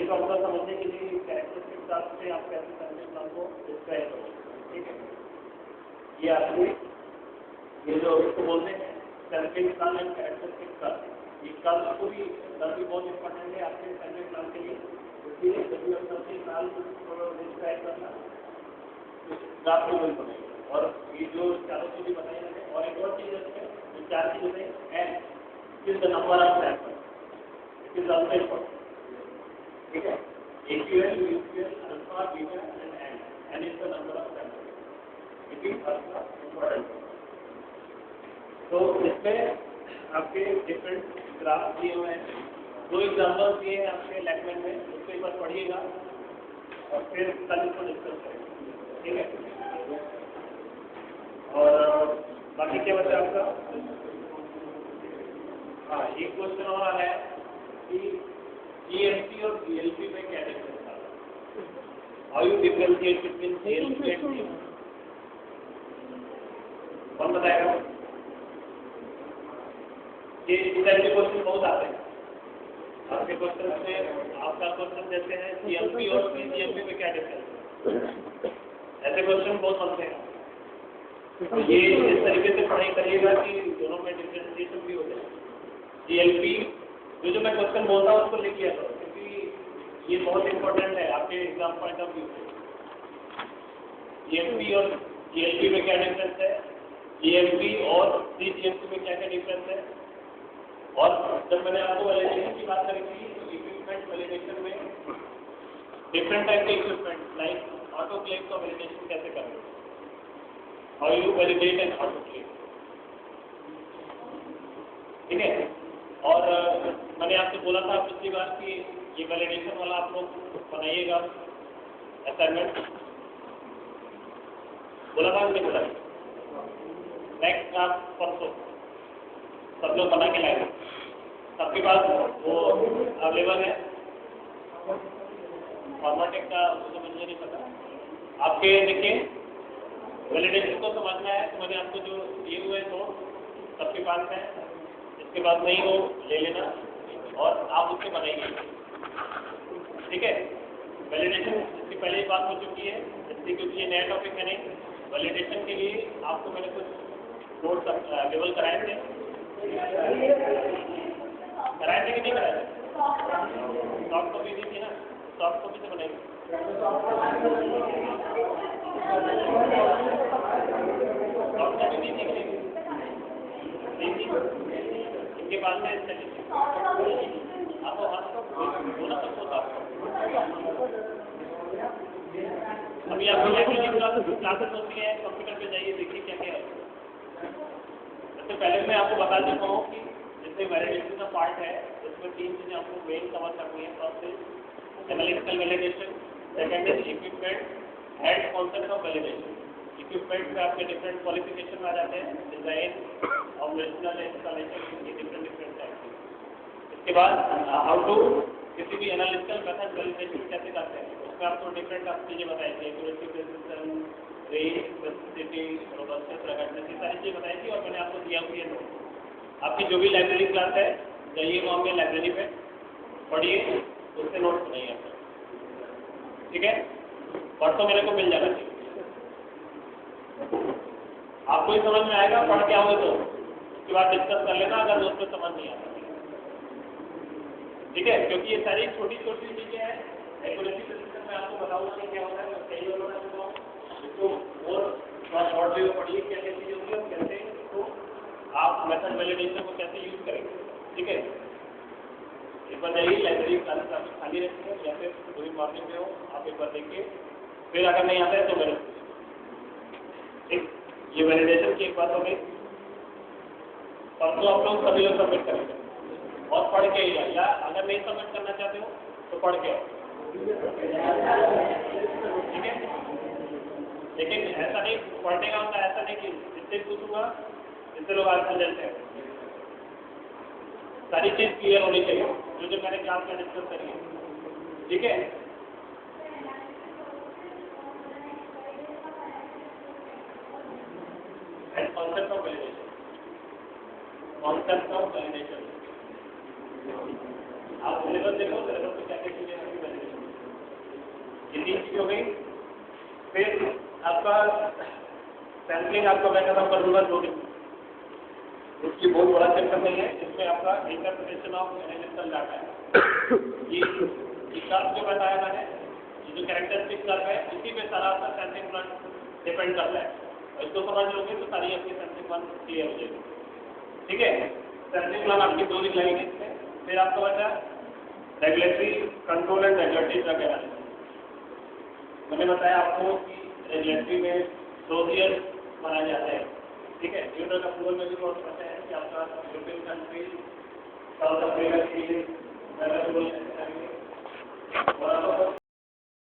Problem समझने के लिए कैरेक्टरिस्टिक क्लास से आप कैसे सर्विस प्लान को डिस्क्राइब करोगे, ठीक है। ये आपके ये जो इसको बोलते हैं service plan and characteristic class, ये क्लास पूरी भी बहुत इंपॉर्टेंट है आपके सर्विस प्लान के लिए। इसलिए जब भी आप सबसे प्लान को डिस्क्राइब करना ग्राफ को वही बनेगा। और ये जो चारों चीजें बताई मैंने, और एक और चीज है जो चार चीजें हैं, N is the number of sample, it is also important, ठीक है। AQL, UQL, alpha, beta and N is the number of sample, it is also important. तो इसमें आपके डिफरेंट ग्राफ दिए हुए हैं, दो एग्जाम्पल्स दिए हैं आपके लैंग्वेज में, उसको एक बार पढ़िएगा और फिर कल इसको डिस्कस करेंगे, ठीक है। और बाकी क्या बचा आपका? हाँ, एक क्वेश्चन और आ रहा है कि GLP और GLP में क्या डिफरेंस आता है? How you differentiate between GLP and GLP? कौन बताएगा? ये इस टाइप के क्वेश्चन बहुत आते हैं आपके क्वेश्चन में। आपका क्वेश्चन जैसे है GLP और CGLP में क्या डिफरेंस है, ऐसे क्वेश्चन बहुत बनते हैं। तो ये इस तरीके से पढ़ाई करिएगा कि दोनों में डिफरेंशिएशन भी हो जाए। GLP जो मैं क्वेश्चन बोलता हूँ उसको लिख लिया करो, क्योंकि ये बहुत इंपॉर्टेंट है आपके एग्जाम पॉइंट ऑफ व्यू से। GLP और GLP में क्या डिफरेंस है, GLP और CGLP में क्या क्या डिफरेंस है। और जब मैंने आपको वैलिडेशन की बात करी थी, तो इक्विपमेंट वैलिडेशन में डिफरेंट टाइप के इक्विपमेंट लाइक ऑटोक्लेव का वैलिडेशन कैसे करें, how you validate an autoclave, ठीक है। और मैंने आपसे बोला था पिछली बार कि ये वैलिडेशन वाला आप लोग बनाइएगा असाइनमेंट, बोला था नहीं बोला? नेक्स्ट आप परसों सब लोग बना के लाएंगे, सबके पास वो अवेलेबल है। फॉर्मेटिंग का उसको मुझे नहीं पता, आपके देखिए वैलिडेशन को समझना है तो मैंने आपको जो दिए हुए तो सबके पास है, इसके पास नहीं हो ले लेना और आप उससे बनाइए, ठीक है। वैलिडेशन इसकी पहले ही बात हो चुकी है, इसलिए क्योंकि ये नया टॉपिक है नहीं। वैलिडेशन के लिए आपको मैंने कुछ नोट्स अवेलेबल कराए थे कि नहीं कराए थे? सॉफ्ट कॉपी दी थी ना, सॉफ्ट कॉपी से बनाएंगे। सॉफ्ट कॉपी दी थी कि नहीं? इनके पास है आपको बोला सबको था। अभी आपकी लाइब्रेरी क्लासेस होती है, कंप्यूटर पे जाइए देखिए क्या क्या है। सबसे पहले मैं आपको बता देता हूँ कि जैसे वैलिडेशन का पार्ट है उसमें 3 चीजें आपको मेन कवर करनी है। First is analytical validation, second is equipment and concept of validation. Equipment में आपके डिफरेंट क्वालिफिकेशन आ जाते हैं, डिजाइन, ऑपरेशनल, इंस्टॉलेशन, ये डिफरेंट टाइप के। इसके बाद हाउ टू किसी भी एनालिटिकल मेथड वैलिडेशन कैसे करते हैं, उसमें आपको डिफरेंट चीजें बताई थी, accuracy, precision, range, specificity, robustness, ruggedness, ये सारी चीजें बताई थी। और मैंने आपको दिया हुआ है नोट, आपकी जो भी लाइब्रेरी क्लास है जाइए वहाँ पे लाइब्रेरी पे पढ़िए, उससे नोट बनाइए आपका, ठीक है। परसों मेरे को मिल जाना चाहिए, आपको ही समझ में आएगा, पढ़ के आओगे तो उसके बाद डिस्कस कर लेना अगर उसमें समझ नहीं आता, ठीक है। क्योंकि ये सारी छोटी छोटी चीजें हैं। एक्यूरेसी प्रिसिशन में आपको बताऊंगा कि क्या होता है, मैं सही होना चाहता हूँ इसको और शॉर्ट वीडियो पढ़िए क्या क्या चीजें होती है और कैसे इसको आप मेथड वैलिडेशन को कैसे यूज करेंगे, ठीक है। एक बार जाइए लाइब्रेरी क्लासेस आपकी खाली रहती है या फिर पूरी मॉर्निंग में हो, आप एक बार देखिए, फिर अगर नहीं आता है तो मेरे ठीक। ये वैलिडेशन की एक बात हो गई। परसों आप लोग सभी लोग सबमिट करेंगे और पढ़ के ही, या अगर नहीं सबमिट करना चाहते हो तो पढ़ के आओ, ठीक है। लेकिन ऐसा नहीं पढ़ने का होता, ऐसा नहीं कि जिससे पूछूंगा जिससे लोग आज प्रेजेंट है, सारी चीज क्लियर होनी चाहिए जो मैंने क्लास में डिस्कस करी है, ठीक है। And concept of validation, concept of validation आप सिलेबस देखो, सिलेबस में क्या क्या चीजें हो गई। फिर आपका सैम्पलिंग आपका मैं खत्म कर दूंगा 2 दिन, इसकी बहुत बड़ा चक्कर नहीं है। इसमें आपका इंटरप्रिटेशन ऑफ एनालिटिकल डाटा है। ये कर्व जो बताया मैंने, ये जो कैरेक्टरिस्टिक कर्व है, इसी पे सारा आपका सैम्पलिंग प्लान डिपेंड करता है। और इसको समझ लोगे तो सारी आपकी सैम्पलिंग प्लान क्लियर हो जाएगी। ठीक है, सैम्पलिंग प्लान आपकी 2 दिन लगेगी इसमें। फिर आपका बचा regulatory control and regulatory drug analysis. मैंने बताया आपको कि रेगुलेटरी में डोजियर बनाए जाते हैं। ठीक है, न्यू ड्रग अप्रूवल में भी बहुत पता है कि आपका यूरोपियन कंट्री, साउथ अफ्रीका की